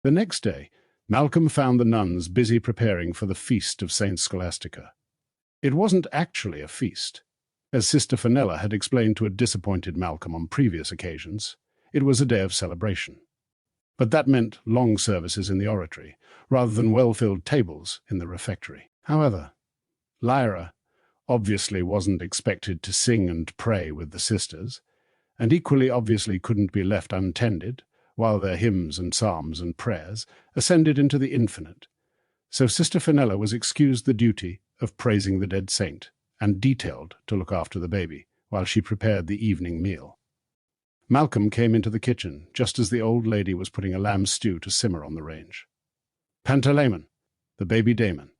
The next day, Malcolm found the nuns busy preparing for the feast of Saint Scholastica. It wasn't actually a feast. As Sister Fenella had explained to a disappointed Malcolm on previous occasions, it was a day of celebration. But that meant long services in the oratory, rather than well-filled tables in the refectory. However, Lyra obviously wasn't expected to sing and pray with the sisters, and equally obviously couldn't be left untended while their hymns and psalms and prayers ascended into the infinite. So Sister Fenella was excused the duty of praising the dead saint and detailed to look after the baby while she prepared the evening meal. Malcolm came into the kitchen just as the old lady was putting a lamb stew to simmer on the range. Pantalaimon, the baby daemon,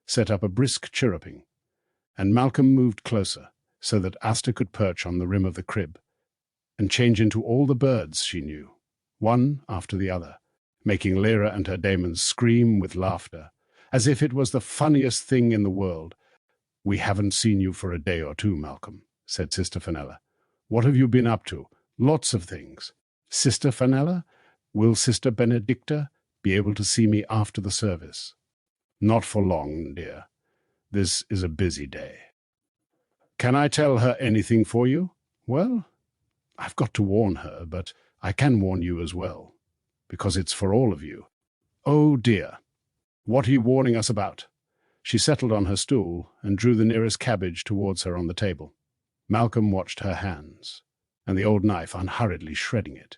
set up a brisk chirruping, and Malcolm moved closer so that Asta could perch on the rim of the crib and change into all the birds she knew, one after the other, making Lyra and her daemons scream with laughter, as if it was the funniest thing in the world. "We haven't seen you for a day or two, Malcolm," said Sister Fenella. "What have you been up to?" "Lots of things." "Sister Fenella, will Sister Benedicta be able to see me after the service?" "Not for long, dear. This is a busy day." "Can I tell her anything for you?" "Well, I've got to warn her, but I can warn you as well, because it's for all of you." "Oh, dear. What are you warning us about?" She settled on her stool and drew the nearest cabbage towards her on the table. Malcolm watched her hands, and the old knife unhurriedly shredding it,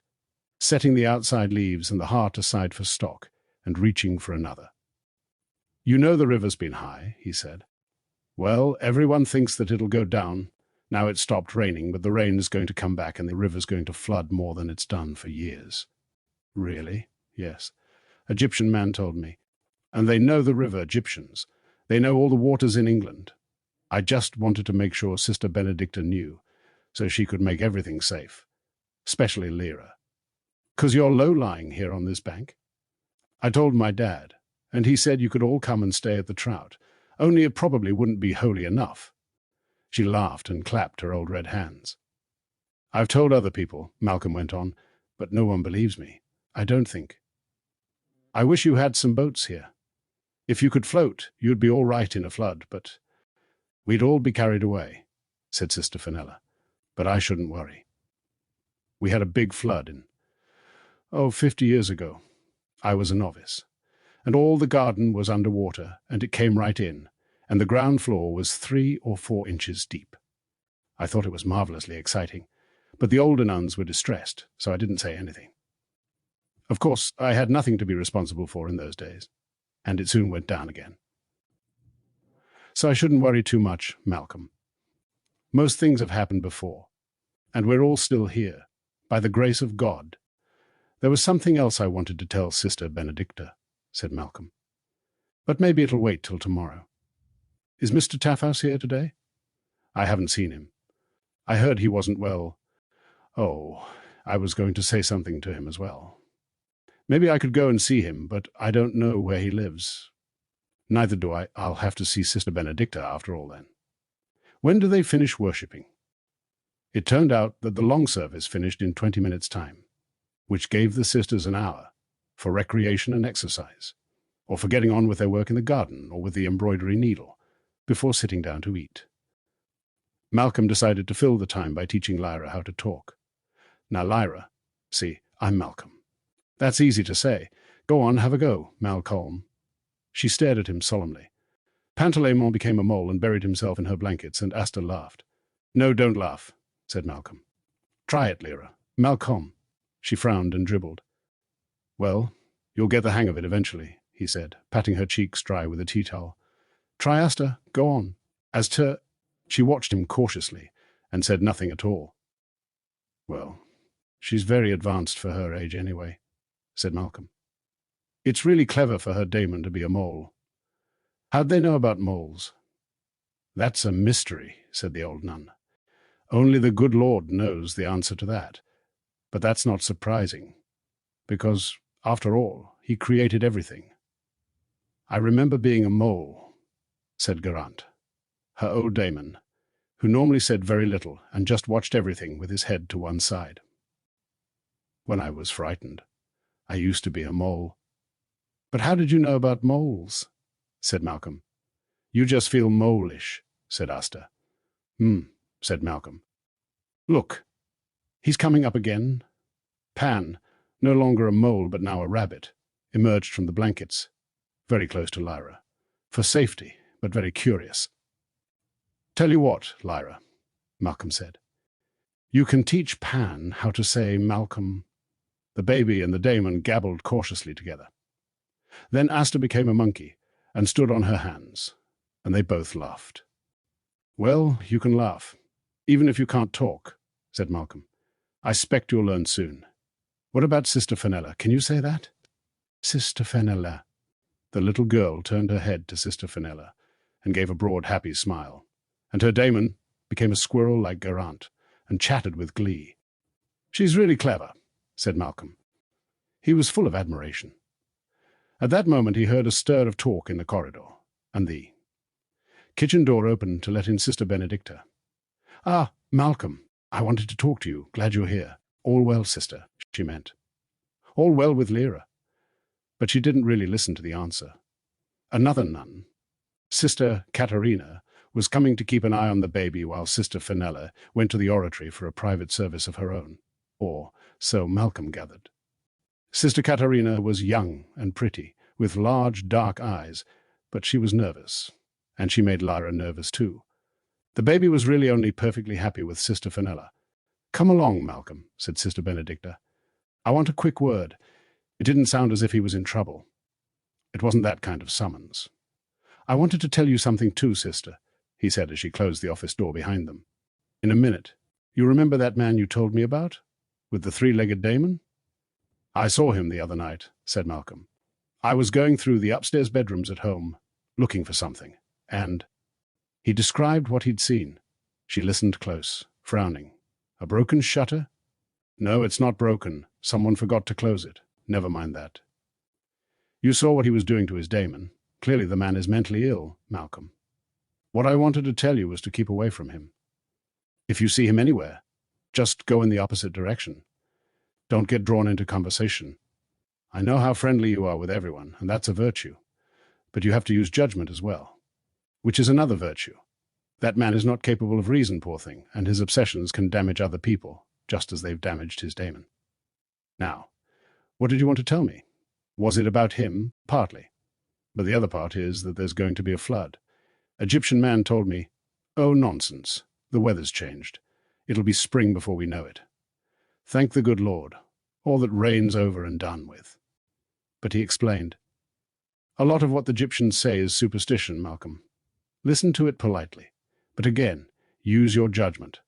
setting the outside leaves and the heart aside for stock, and reaching for another. "You know the river's been high," he said. "Well, everyone thinks that it'll go down. Now it's stopped raining, but the rain is going to come back and the river's going to flood more than it's done for years." "Really?" "Yes. Egyptian man told me. And they know the river, Egyptians. They know all the waters in England. I just wanted to make sure Sister Benedicta knew, so she could make everything safe, especially Lyra. 'Cause you're low-lying here on this bank. I told my dad, and he said you could all come and stay at the Trout, only it probably wouldn't be holy enough." She laughed and clapped her old red hands. "I've told other people," Malcolm went on, "but no one believes me. I don't think. I wish you had some boats here. If you could float, you'd be all right in a flood, but we'd all be carried away," said Sister Fenella. "But I shouldn't worry. We had a big flood 50 years ago. I was a novice, and all the garden was under water, and it came right in, and the ground floor was 3 or 4 inches deep. I thought it was marvelously exciting, but the older nuns were distressed, so I didn't say anything. Of course, I had nothing to be responsible for in those days, and it soon went down again. So I shouldn't worry too much, Malcolm. Most things have happened before, and we're all still here, by the grace of God. There was something else I wanted to tell Sister Benedicta," said Malcolm. "But maybe it'll wait till tomorrow. Is Mr. Taffhouse here today?" "I haven't seen him. I heard he wasn't well. Oh, I was going to say something to him as well. Maybe I could go and see him, but I don't know where he lives. Neither do I. I'll have to see Sister Benedicta after all then." "When do they finish worshipping?" It turned out that the long service finished in 20 minutes' time, which gave the sisters an hour for recreation and exercise, or for getting on with their work in the garden or with the embroidery needle, before sitting down to eat. Malcolm decided to fill the time by teaching Lyra how to talk. "Now, Lyra, see, I'm Malcolm." "That's easy to say. Go on, have a go, Malcolm." She stared at him solemnly. Pantalaimon became a mole and buried himself in her blankets, and Asta laughed. "No, don't laugh," said Malcolm. "Try it, Lyra." "Malcolm." She frowned and dribbled. "Well, you'll get the hang of it eventually," he said, patting her cheeks dry with a tea towel. "Try, Asta. Go on." She watched him cautiously and said nothing at all. "Well, she's very advanced for her age anyway," said Malcolm. "It's really clever for her daemon to be a mole. How'd they know about moles?" "That's a mystery," said the old nun. "Only the good Lord knows the answer to that. But that's not surprising, because, after all, he created everything." "I remember being a mole," said Garant, her old daemon, who normally said very little and just watched everything with his head to one side. "When I was frightened. I used to be a mole. But how did you know about moles? Said Malcolm. You just feel mole-ish, said Asta. Said Malcolm. Look, he's coming up again. Pan, no longer a mole but now a rabbit, emerged from the blankets, very close to Lyra, for safety, but very curious. Tell you what, Lyra, Malcolm said. You can teach Pan how to say Malcolm. The baby and the daemon gabbled cautiously together. Then Asta became a monkey and stood on her hands, and they both laughed. Well, you can laugh, even if you can't talk, said Malcolm. I expect you'll learn soon. What about Sister Fenella? Can you say that? Sister Fenella. The little girl turned her head to Sister Fenella and gave a broad, happy smile, and her daemon became a squirrel like Geraint and chattered with glee. She's really clever, said Malcolm. He was full of admiration. At that moment he heard a stir of talk in the corridor, and the kitchen door opened to let in Sister Benedicta. Ah, Malcolm, I wanted to talk to you. Glad you're here. All well, sister, she meant. All well with Lyra. But she didn't really listen to the answer. Another nun, Sister Katerina, was coming to keep an eye on the baby while Sister Fenella went to the oratory for a private service of her own, or so Malcolm gathered. Sister Katerina was young and pretty, with large dark eyes, but she was nervous, and she made Lyra nervous too. The baby was really only perfectly happy with Sister Fenella. Come along, Malcolm, said Sister Benedicta. I want a quick word. It didn't sound as if he was in trouble. It wasn't that kind of summons. I wanted to tell you something too, sister, he said as she closed the office door behind them. In a minute. You remember that man you told me about? With the three-legged daemon? I saw him the other night, said Malcolm. I was going through the upstairs bedrooms at home, looking for something, and he described what he'd seen. She listened close, frowning. A broken shutter? No, it's not broken. Someone forgot to close it. Never mind that. You saw what he was doing to his daemon. Clearly the man is mentally ill, Malcolm. What I wanted to tell you was to keep away from him. If you see him anywhere, just go in the opposite direction. Don't get drawn into conversation. I know how friendly you are with everyone, and that's a virtue. But you have to use judgment as well, which is another virtue. That man is not capable of reason, poor thing, and his obsessions can damage other people, just as they've damaged his daemon. Now, what did you want to tell me? Was it about him? Partly. But the other part is that there's going to be a flood. Egyptian man told me, oh, nonsense. The weather's changed. It'll be spring before we know it. Thank the good Lord. All that rain's over and done with. But he explained, a lot of what the Egyptians say is superstition, Malcolm. Listen to it politely. But again, use your judgment.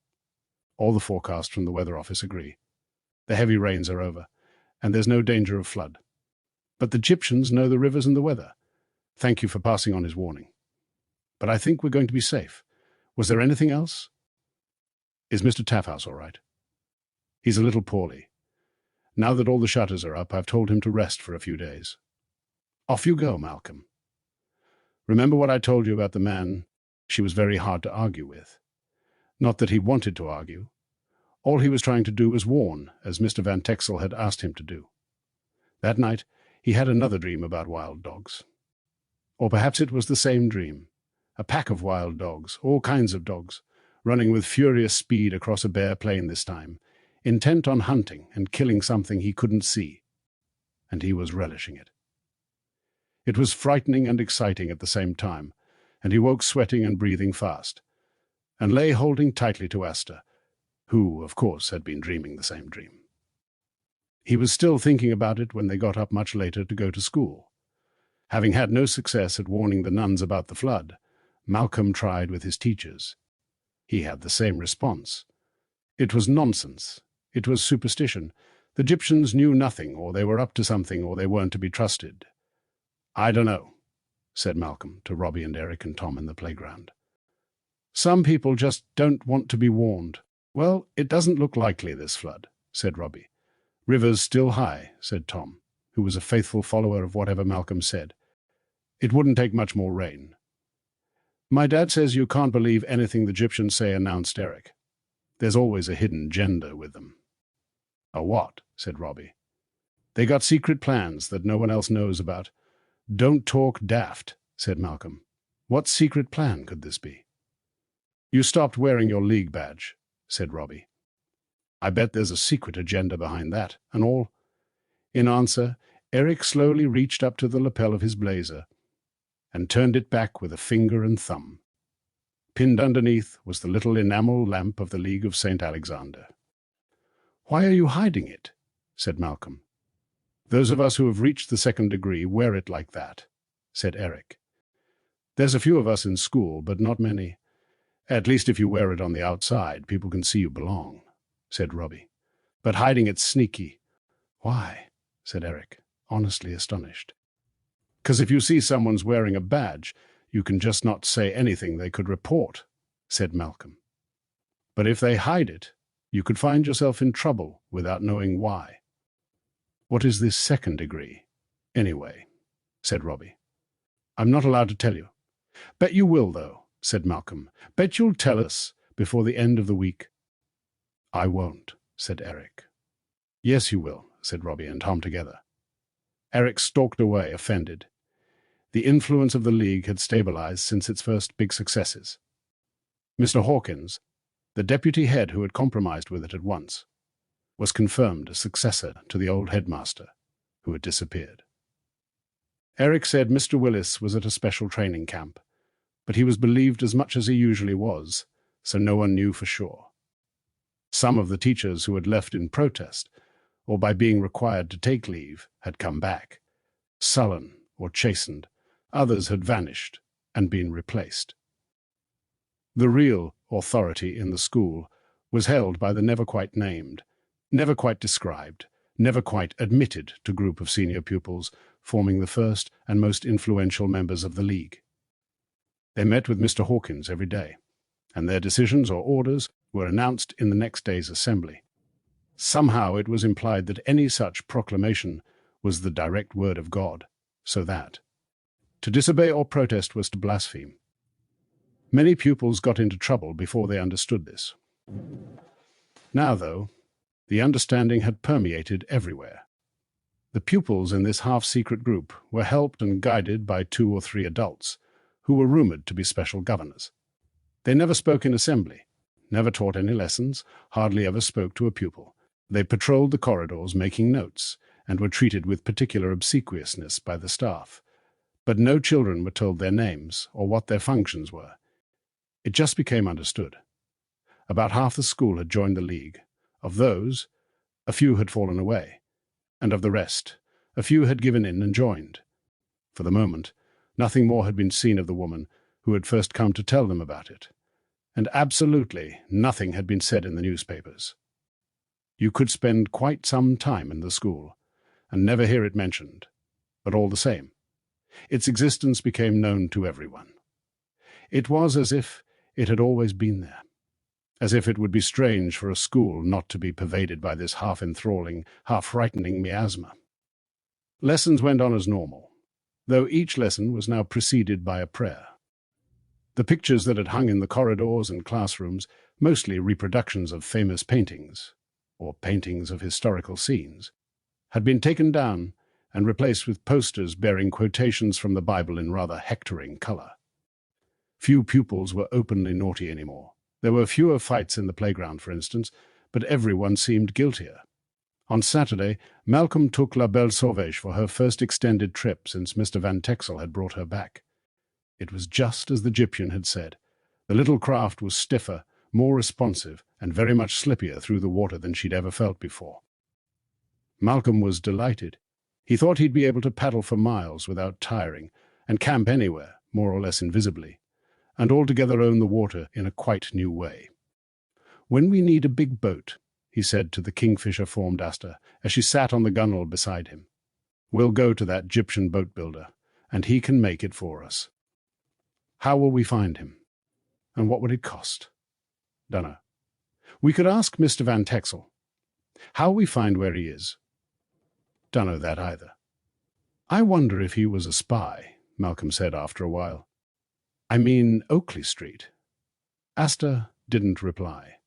All the forecasts from the weather office agree. The heavy rains are over, and there's no danger of flood. But the Egyptians know the rivers and the weather. Thank you for passing on his warning. But I think we're going to be safe. Was there anything else? Is Mr. Taffhouse all right? He's a little poorly. Now that all the shutters are up, I've told him to rest for a few days. Off you go, Malcolm. Remember what I told you about the man? She was very hard to argue with. Not that he wanted to argue. All he was trying to do was warn, as Mr. Van Texel had asked him to do. That night, he had another dream about wild dogs. Or perhaps it was the same dream. A pack of wild dogs, all kinds of dogs, running with furious speed across a bare plain this time, intent on hunting and killing something he couldn't see. And he was relishing it. It was frightening and exciting at the same time, and he woke sweating and breathing fast, and lay holding tightly to Asta, who, of course, had been dreaming the same dream. He was still thinking about it when they got up much later to go to school. Having had no success at warning the nuns about the flood, Malcolm tried with his teachers. He had the same response. It was nonsense. It was superstition. The Egyptians knew nothing, or they were up to something, or they weren't to be trusted. I don't know, said Malcolm to Robbie and Eric and Tom in the playground. Some people just don't want to be warned. Well, it doesn't look likely, this flood, said Robbie. River's still high, said Tom, who was a faithful follower of whatever Malcolm said. It wouldn't take much more rain. My dad says you can't believe anything the Egyptians say, announced Eric. There's always a hidden agenda with them. A what? Said Robbie. They got secret plans that no one else knows about, "Don't talk daft," said Malcolm. "What secret plan could this be?" "You stopped wearing your League badge," said Robbie. "I bet there's a secret agenda behind that, and all." In answer, Eric slowly reached up to the lapel of his blazer and turned it back with a finger and thumb. Pinned underneath was the little enamel lamp of the League of St. Alexander. "Why are you hiding it?" said Malcolm. "Those of us who have reached the second degree wear it like that," said Eric. "There's a few of us in school, but not many. At least if you wear it on the outside, people can see you belong," said Robbie. "But hiding it's sneaky." "Why?" said Eric, honestly astonished. "'Cause if you see someone's wearing a badge, you can just not say anything they could report," said Malcolm. "But if they hide it, you could find yourself in trouble without knowing why." "What is this second degree, anyway?" said Robbie. "I'm not allowed to tell you." "Bet you will, though," said Malcolm. "Bet you'll tell us before the end of the week." "I won't," said Eric. "Yes, you will," said Robbie and Tom together. Eric stalked away, offended. The influence of the League had stabilized since its first big successes. Mr. Hawkins, the deputy head who had compromised with it at once, was confirmed a successor to the old headmaster, who had disappeared. Eric said Mr. Willis was at a special training camp, but he was believed as much as he usually was, so no one knew for sure. Some of the teachers who had left in protest, or by being required to take leave, had come back, sullen or chastened. Others had vanished and been replaced. The real authority in the school was held by the never quite named, never quite described, never quite admitted to group of senior pupils forming the first and most influential members of the League. They met with Mr. Hawkins every day, and their decisions or orders were announced in the next day's assembly. Somehow it was implied that any such proclamation was the direct word of God, so that to disobey or protest was to blaspheme. Many pupils got into trouble before they understood this. Now, though, the understanding had permeated everywhere. The pupils in this half-secret group were helped and guided by 2 or 3 adults, who were rumored to be special governors. They never spoke in assembly, never taught any lessons, hardly ever spoke to a pupil. They patrolled the corridors making notes, and were treated with particular obsequiousness by the staff. But no children were told their names or what their functions were. It just became understood. About half the school had joined the League. Of those, a few had fallen away, and of the rest, a few had given in and joined. For the moment, nothing more had been seen of the woman who had first come to tell them about it, and absolutely nothing had been said in the newspapers. You could spend quite some time in the school and never hear it mentioned, but all the same, its existence became known to everyone. It was as if it had always been there, as if it would be strange for a school not to be pervaded by this half-enthralling, half-frightening miasma. Lessons went on as normal, though each lesson was now preceded by a prayer. The pictures that had hung in the corridors and classrooms, mostly reproductions of famous paintings, or paintings of historical scenes, had been taken down and replaced with posters bearing quotations from the Bible in rather hectoring color. Few pupils were openly naughty anymore. There were fewer fights in the playground, for instance, but everyone seemed guiltier. On Saturday, Malcolm took La Belle Sauvage for her first extended trip since Mr. Van Texel had brought her back. It was just as the Egyptian had said. The little craft was stiffer, more responsive, and very much slippier through the water than she'd ever felt before. Malcolm was delighted. He thought he'd be able to paddle for miles without tiring, and camp anywhere, more or less invisibly, and altogether own the water in a quite new way. "When we need a big boat," he said to the kingfisher-formed Asta, as she sat on the gunwale beside him, "we'll go to that Egyptian boat builder, and he can make it for us." "How will we find him? And what would it cost?" "Dunno. We could ask Mr. Van Texel. How we find where he is?" "Dunno that either." "I wonder if he was a spy," Malcolm said after a while. "I mean Oakley Street." Asta didn't reply.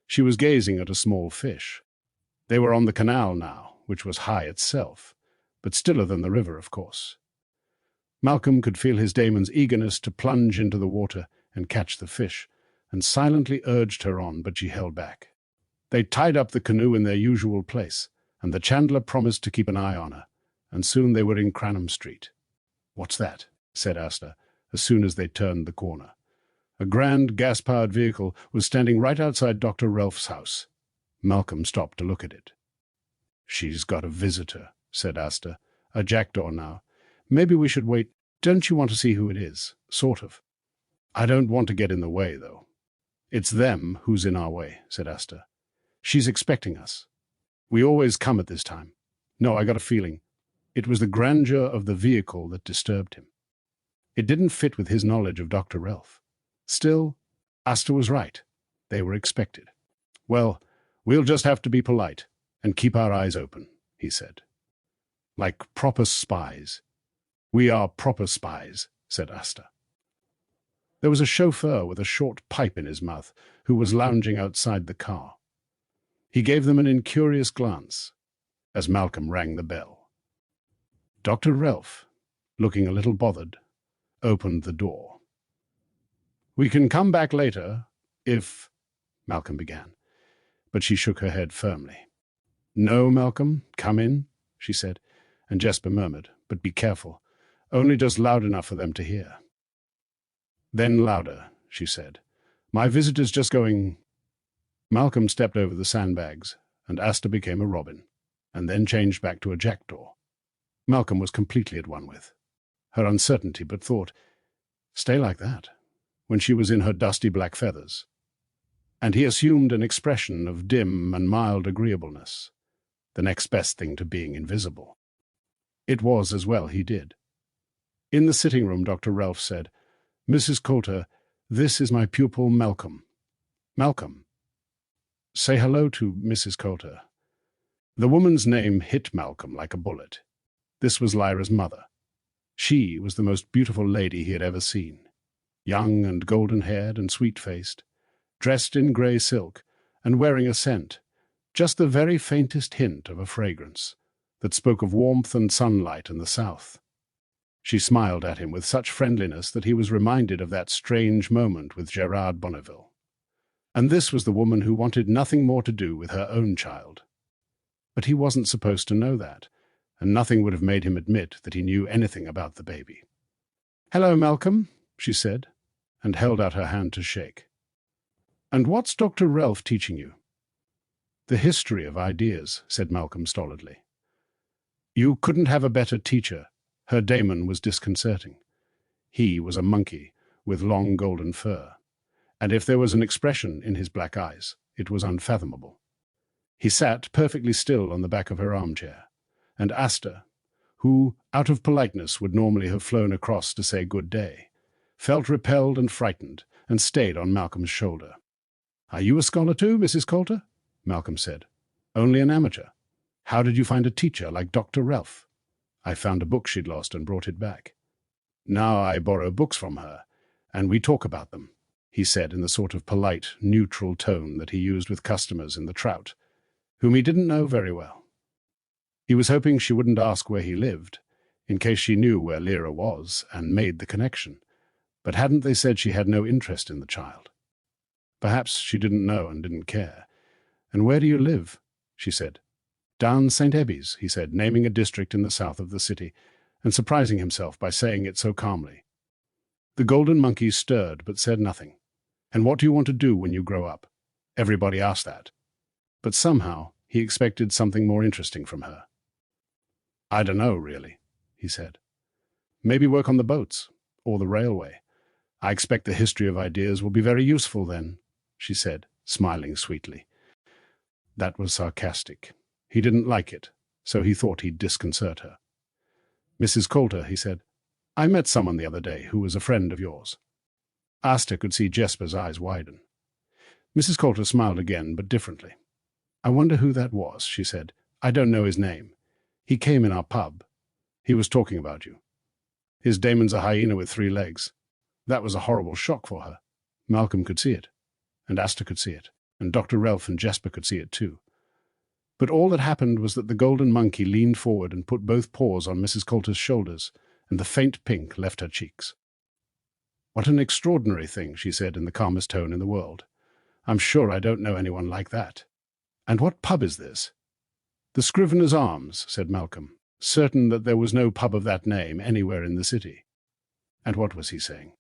She was gazing at a small fish. They were on the canal now, which was high itself, but stiller than the river, of course. Malcolm could feel his daemon's eagerness to plunge into the water and catch the fish, and silently urged her on, but she held back. They tied up the canoe in their usual place, and the chandler promised to keep an eye on her, and soon they were in Cranham Street. "What's that?" said Asta, as soon as they turned the corner. A grand gas-powered vehicle was standing right outside Dr. Relf's house. Malcolm stopped to look at it. "She's got a visitor," said Asta. "A jackdaw now. Maybe we should wait. Don't you want to see who it is? Sort of. I don't want to get in the way, though." "It's them who's in our way," said Asta. "She's expecting us. We always come at this time. No, I got a feeling. It was the grandeur of the vehicle that disturbed him. It didn't fit with his knowledge of Dr. Relf. Still, Asta was right. They were expected. "Well, we'll just have to be polite and keep our eyes open," he said. "Like proper spies." "We are proper spies," said Asta. There was a chauffeur with a short pipe in his mouth who was lounging outside the car. He gave them an incurious glance as Malcolm rang the bell. Dr. Relf, looking a little bothered, opened the door. "We can come back later, if—" Malcolm began, but she shook her head firmly. "No, Malcolm, come in," she said, and Jesper murmured, "But be careful, only just loud enough for them to hear." Then louder, she said, "My visitor's just going—" Malcolm stepped over the sandbags, and Asta became a robin, and then changed back to a jackdaw. Malcolm was completely at one with her uncertainty, but thought, stay like that, when she was in her dusty black feathers. And he assumed an expression of dim and mild agreeableness, the next best thing to being invisible. It was as well he did. In the sitting room, Dr. Relf said, "Mrs. Coulter, this is my pupil Malcolm." "Malcolm, say hello to Mrs. Coulter." The woman's name hit Malcolm like a bullet. This was Lyra's mother. She was the most beautiful lady he had ever seen, young and golden-haired and sweet-faced, dressed in grey silk and wearing a scent, just the very faintest hint of a fragrance, that spoke of warmth and sunlight and the south. She smiled at him with such friendliness that he was reminded of that strange moment with Gerard Bonneville. And this was the woman who wanted nothing more to do with her own child. But he wasn't supposed to know that, and nothing would have made him admit that he knew anything about the baby. "Hello, Malcolm," she said, and held out her hand to shake. "And what's Dr. Relf teaching you?" "The history of ideas," said Malcolm stolidly. "You couldn't have a better teacher." Her daemon was disconcerting. He was a monkey with long golden fur, and if there was an expression in his black eyes, it was unfathomable. He sat perfectly still on the back of her armchair, and Asta, who, out of politeness, would normally have flown across to say good day, felt repelled and frightened, and stayed on Malcolm's shoulder. "Are you a scholar too, Mrs. Coulter?" Malcolm said. "Only an amateur. How did you find a teacher like Dr. Relf?" "I found a book she'd lost and brought it back. Now I borrow books from her, and we talk about them," he said in the sort of polite, neutral tone that he used with customers in the Trout, whom he didn't know very well. He was hoping she wouldn't ask where he lived, in case she knew where Lyra was and made the connection. But hadn't they said she had no interest in the child? Perhaps she didn't know and didn't care. "And where do you live?" she said. "Down St. Ebbe's," he said, naming a district in the south of the city, and surprising himself by saying it so calmly. The golden monkey stirred but said nothing. "And what do you want to do when you grow up?" Everybody asked that. But somehow he expected something more interesting from her. "I don't know, really," he said. "Maybe work on the boats, or the railway. I expect the history of ideas will be very useful then," she said, smiling sweetly. That was sarcastic. He didn't like it, so he thought he'd disconcert her. "Mrs. Coulter," he said, "I met someone the other day who was a friend of yours." Asta could see Jesper's eyes widen. Mrs. Coulter smiled again, but differently. "I wonder who that was," she said. "I don't know his name. He came in our pub. He was talking about you. His daemon's a hyena with 3 legs. That was a horrible shock for her." Malcolm could see it, and Asta could see it, and Dr. Relf and Jesper could see it too. But all that happened was that the golden monkey leaned forward and put both paws on Mrs. Coulter's shoulders and the faint pink left her cheeks. "What an extraordinary thing," she said in the calmest tone in the world. "I'm sure I don't know anyone like that. And what pub is this?" "The Scrivener's Arms," said Malcolm, certain that there was no pub of that name anywhere in the city. And what was he saying?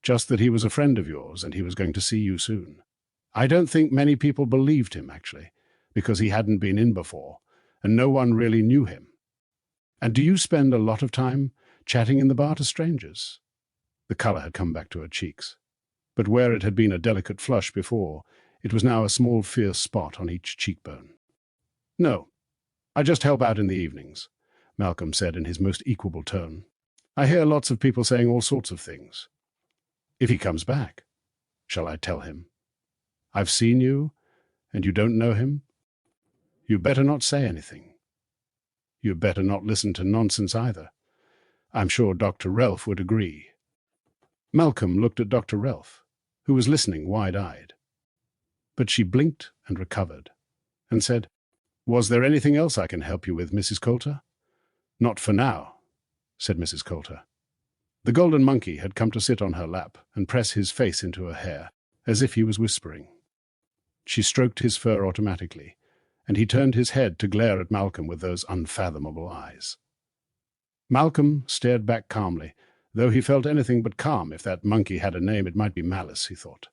Just that he was a friend of yours and he was going to see you soon. I don't think many people believed him, actually, because he hadn't been in before, and no one really knew him. "And do you spend a lot of time chatting in the bar to strangers?" The colour had come back to her cheeks, but where it had been a delicate flush before, it was now a small fierce spot on each cheekbone. "No, I just help out in the evenings," Malcolm said in his most equable tone. "I hear lots of people saying all sorts of things. If he comes back, shall I tell him? I've seen you, and you don't know him? You better not say anything. You better not listen to nonsense either. I'm sure Dr. Relf would agree." Malcolm looked at Dr. Relf, who was listening wide-eyed. But she blinked and recovered, and said, "Was there anything else I can help you with, Mrs. Coulter?" "Not for now," said Mrs. Coulter. The golden monkey had come to sit on her lap and press his face into her hair, as if he was whispering. She stroked his fur automatically, and he turned his head to glare at Malcolm with those unfathomable eyes. Malcolm stared back calmly, though he felt anything but calm. If that monkey had a name, it might be Malice, he thought.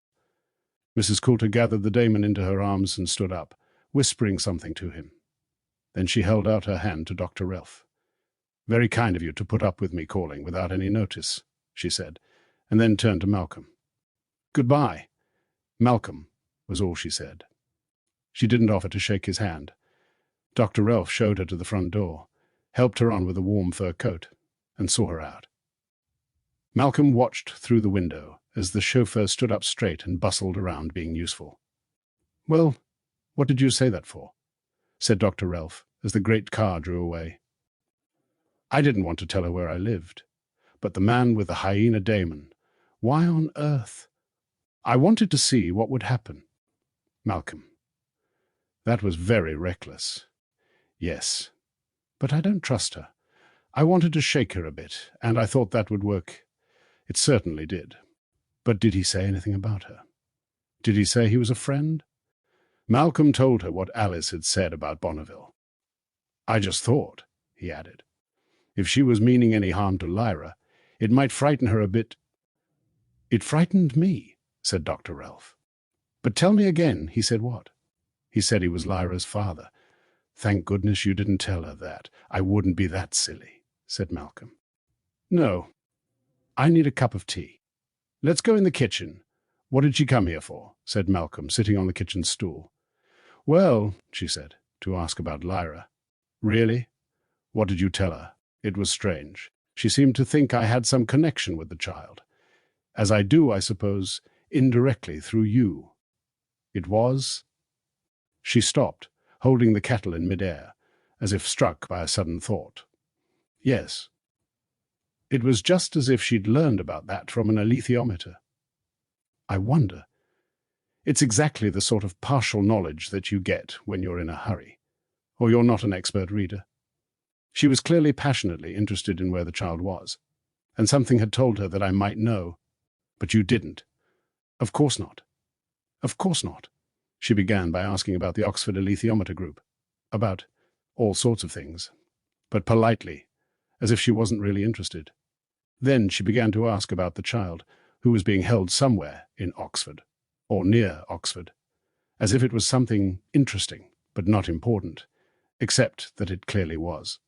Mrs. Coulter gathered the Damon into her arms and stood up, whispering something to him. Then she held out her hand to Dr. Relf. "Very kind of you to put up with me calling without any notice," she said, and then turned to Malcolm. "Goodbye, Malcolm," was all she said. She didn't offer to shake his hand. Dr. Relf showed her to the front door, helped her on with a warm fur coat, and saw her out. Malcolm watched through the window as the chauffeur stood up straight and bustled around being useful. "Well, what did you say that for?" said Dr. Relf as the great car drew away. "I didn't want to tell her where I lived. But the man with the hyena Damon, why on earth? I wanted to see what would happen." "Malcolm, that was very reckless." "Yes, but I don't trust her. I wanted to shake her a bit, and I thought that would work. It certainly did." "But did he say anything about her? Did he say he was a friend?" Malcolm told her what Alice had said about Bonneville. "I just thought," he added, "if she was meaning any harm to Lyra, it might frighten her a bit." "It frightened me," said Dr. Relf. "But tell me again, he said what?" "He said he was Lyra's father." "Thank goodness you didn't tell her that. I wouldn't be that silly," said Malcolm. "No, I need a cup of tea. Let's go in the kitchen. What did she come here for?" said Malcolm, sitting on the kitchen stool. "Well," she said, "to ask about Lyra." "Really? What did you tell her?" "It was strange. She seemed to think I had some connection with the child. As I do, I suppose, indirectly through you." "It was—" She stopped, holding the kettle in mid-air, as if struck by a sudden thought. "Yes. It was just as if she'd learned about that from an alethiometer. I wonder. It's exactly the sort of partial knowledge that you get when you're in a hurry, or you're not an expert reader. She was clearly passionately interested in where the child was, and something had told her that I might know. But you didn't." "Of course not. Of course not." She began by asking about the Oxford alethiometer group, about all sorts of things, but politely, as if she wasn't really interested. Then she began to ask about the child, who was being held somewhere in Oxford, or near Oxford, as if it was something interesting, but not important, except that it clearly was.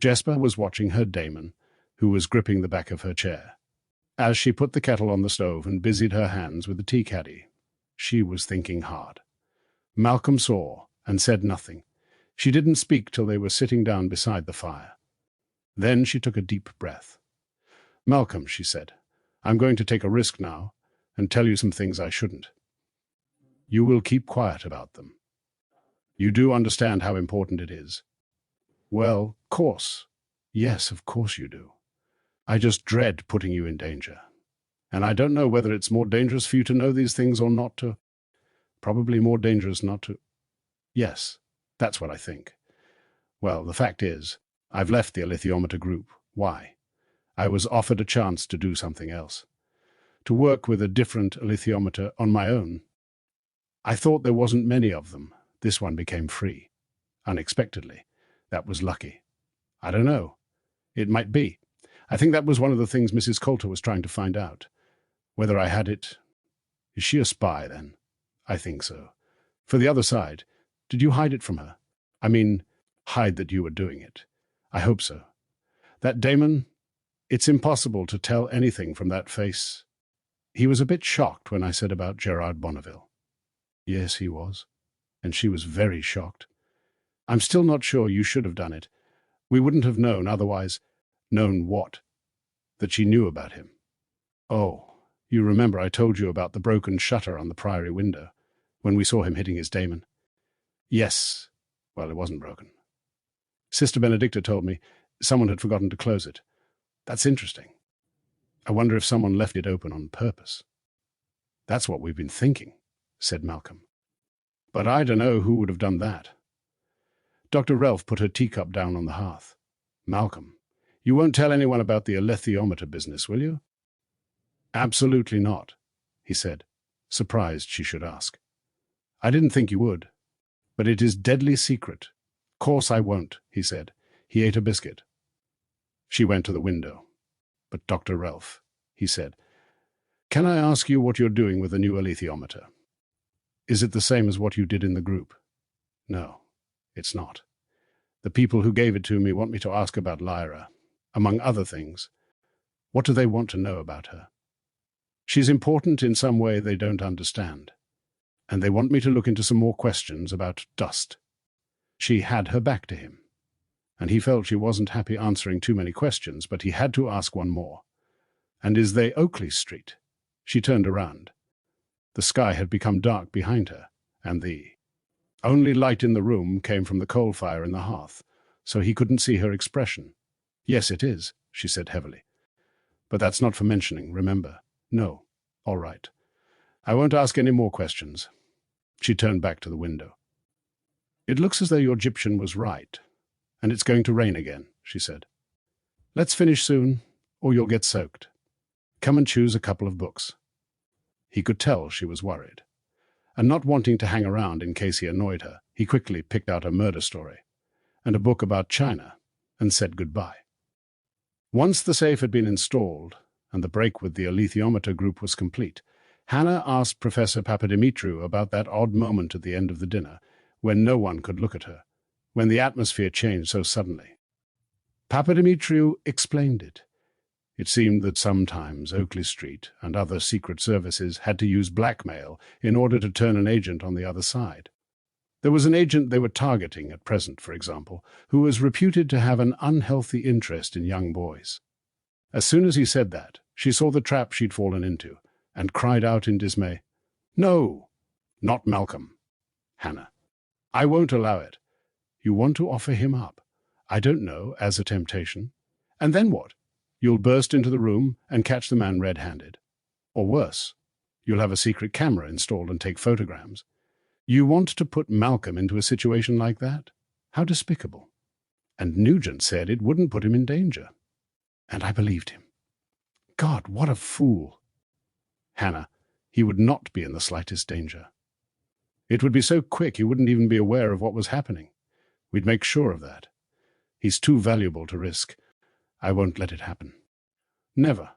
Jesper was watching her Damon, who was gripping the back of her chair. As she put the kettle on the stove and busied her hands with the tea caddy, she was thinking hard. Malcolm saw and said nothing. She didn't speak till they were sitting down beside the fire. Then she took a deep breath. "Malcolm," she said, "I'm going to take a risk now and tell you some things I shouldn't. You will keep quiet about them. You do understand how important it is?" "Well, course. Yes, of course you do. I just dread putting you in danger. And I don't know whether it's more dangerous for you to know these things or not to. Probably more dangerous not to. Yes, that's what I think. Well, the fact is, I've left the alethiometer group. Why? I was offered a chance to do something else, to work with a different alethiometer on my own. I thought there wasn't many of them. This one became free. Unexpectedly. That was lucky. I don't know. It might be. I think that was one of the things Mrs. Coulter was trying to find out. Whether I had it. Is she a spy, then? I think so. For the other side, did you hide it from her? I mean, hide that you were doing it. I hope so. That Damon, it's impossible to tell anything from that face. He was a bit shocked when I said about Gerard Bonneville. Yes, he was. And she was very shocked. I'm still not sure you should have done it. We wouldn't have known otherwise. Known what? That she knew about him. Oh, you remember I told you about the broken shutter on the Priory window, when we saw him hitting his Damon? Yes. Well, it wasn't broken. Sister Benedicta told me someone had forgotten to close it. That's interesting. I wonder if someone left it open on purpose. That's what we've been thinking, said Malcolm. But I don't know who would have done that. Dr. Relf put her teacup down on the hearth. Malcolm, you won't tell anyone about the alethiometer business, will you? Absolutely not, he said, surprised she should ask. I didn't think you would, but it is deadly secret. Course I won't, he said. He ate a biscuit. She went to the window. But Dr. Relf, he said, can I ask you what you're doing with the new alethiometer? Is it the same as what you did in the group? No, it's not. The people who gave it to me want me to ask about Lyra, among other things. What do they want to know about her? She's important in some way they don't understand, and they want me to look into some more questions about dust. She had her back to him, and he felt she wasn't happy answering too many questions, but he had to ask one more. And is they Oakley Street? She turned around. The sky had become dark behind her, and the only light in the room came from the coal fire in the hearth, so he couldn't see her expression. Yes, it is, she said heavily. But that's not for mentioning, remember. No. All right. I won't ask any more questions. She turned back to the window. It looks as though your Egyptian was right, and it's going to rain again, she said. Let's finish soon, or you'll get soaked. Come and choose a couple of books. He could tell she was worried, and not wanting to hang around in case he annoyed her, he quickly picked out a murder story and a book about China and said goodbye. Once the safe had been installed and the break with the alethiometer group was complete, Hannah asked Professor Papadimitriou about that odd moment at the end of the dinner when no one could look at her, when the atmosphere changed so suddenly. Papadimitriou explained it. It seemed that sometimes Oakley Street and other secret services had to use blackmail in order to turn an agent on the other side. There was an agent they were targeting at present, for example, who was reputed to have an unhealthy interest in young boys. As soon as he said that, she saw the trap she'd fallen into and cried out in dismay, "No, not Malcolm. Hannah, I won't allow it. You want to offer him up, I don't know, as a temptation. And then what? You'll burst into the room and catch the man red-handed. Or worse, you'll have a secret camera installed and take photograms. You want to put Malcolm into a situation like that? How despicable. And Nugent said it wouldn't put him in danger. And I believed him. God, what a fool. Hannah, he would not be in the slightest danger. It would be so quick he wouldn't even be aware of what was happening. We'd make sure of that. He's too valuable to risk. I won't let it happen. Never.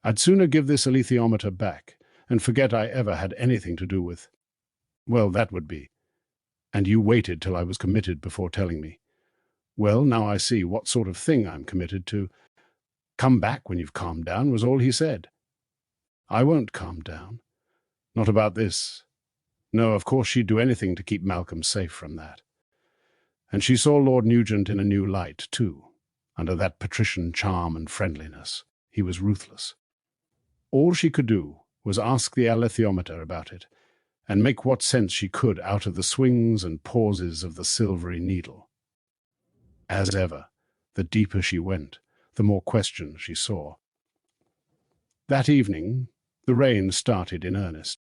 I'd sooner give this alethiometer back and forget I ever had anything to do with. Well, that would be. And you waited till I was committed before telling me. Well, now I see what sort of thing I'm committed to. Come back when you've calmed down, was all he said. I won't calm down. Not about this. No, of course she'd do anything to keep Malcolm safe from that. And she saw Lord Nugent in a new light, too. Under that patrician charm and friendliness, he was ruthless. All she could do was ask the alethiometer about it, and make what sense she could out of the swings and pauses of the silvery needle. As ever, the deeper she went, the more questions she saw. That evening, the rain started in earnest.